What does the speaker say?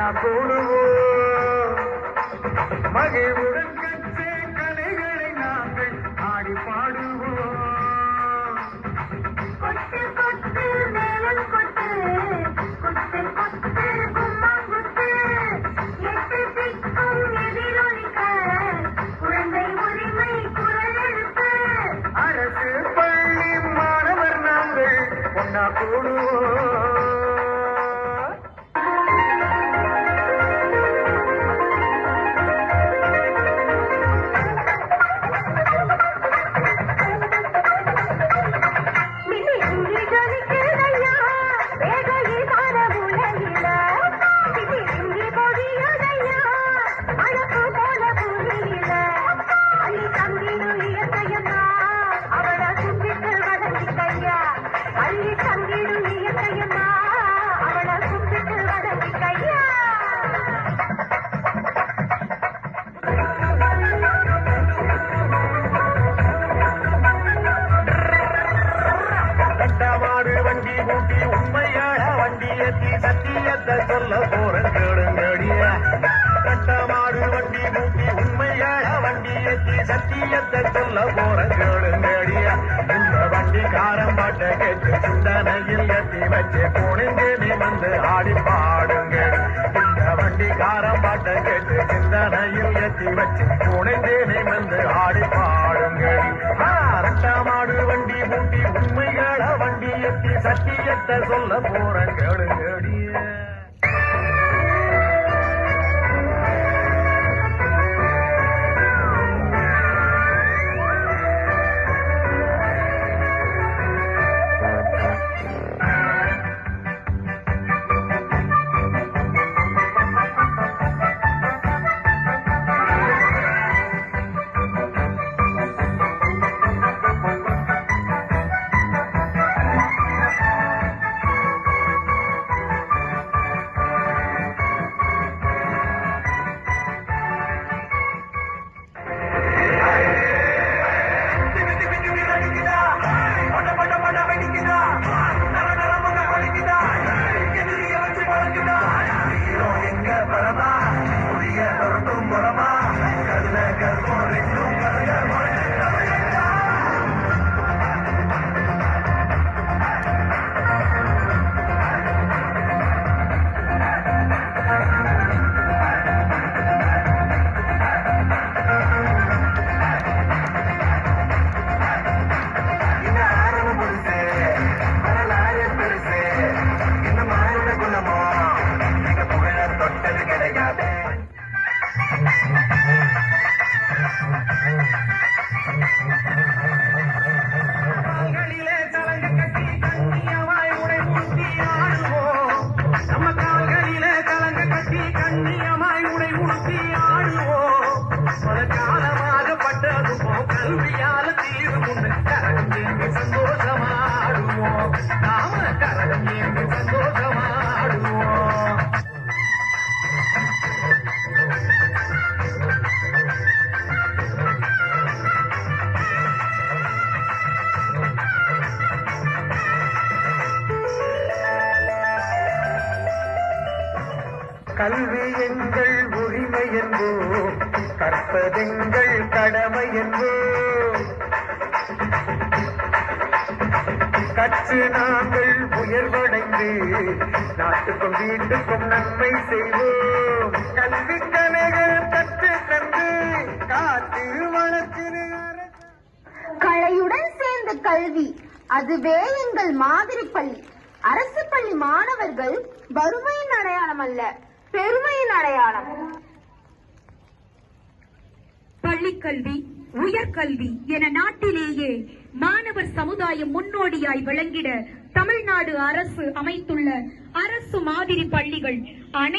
ஒன்னா கூடுவோம் மகிழ்வுடன் கற்றே கலைகளை நாங்கள் ஆடி பாடுவோம். கொட்டு கொட்டு மேளம் கொட்டு கொட்டு கொட்டு கும்மாங்குத்து எட்டு திக்கும் எதிரொலிக்க குழந்தை உரிமை குரல் எழுப்பு. அரசு பள்ளி மாணவர் நாங்கள் ஒன்னா கூடுவோம். வண்டி கூட்டி உண்மையான வண்டியத்தி சத்தியத்தை சொல்ல போறேன் கேளுங்கடிய. கட்டமாடு வண்டி கூட்டி உண்மையான வண்டியத்தி சத்தியத்தை சொல்ல போறேன் கேளுங்கடிய. இந்த வண்டிக்காரன் பாட்டை கேட்டு சிந்தனையில் எத்தி வச்சு குனிந்து நிமிர்ந்து ஆடி பாடுங்க. இந்த வண்டிக்காரன் பாட்டை கேட்டு சிந்தனையில் எத்தி வச்சு குனிந்து நிமிர்ந்து ஆடி பாடுங்க. கட்டமாடு வண்டி கூட்டி உண்மையான வண்டி எத்தி சத்தியத்தை சொல்ல போறேன் கேளுங்கடிய. கல்வி எங்கள் உரிமை என்போம், கற்பதெங்கள் கடமை என்போம். கற்று நாங்கள் உயர்வடைந்து நாட்டுக்கும் வீட்டுக்கும் நன்மை செய்வோம். கல்வி கலைகள் கற்று தந்து காத்து வளர்த்திரு. கலையுடன் சேர்ந்த கல்வி, அதுவே எங்கள் மாதிரி பள்ளி. அரசு பள்ளி மாணவர்கள் வறுமையின் அடையாளம் அல்ல, பெருமையின் அடையாளம். பள்ளிக்கல்வி, உயர்கல்வி என நாட்டிலேயே மாணவர் சமுதாயம் முன்னோடியாய் விளங்கிட தமிழ்நாடு அரசு அமைத்துள்ள அரசு மாதிரி பள்ளிகள் அனைத்து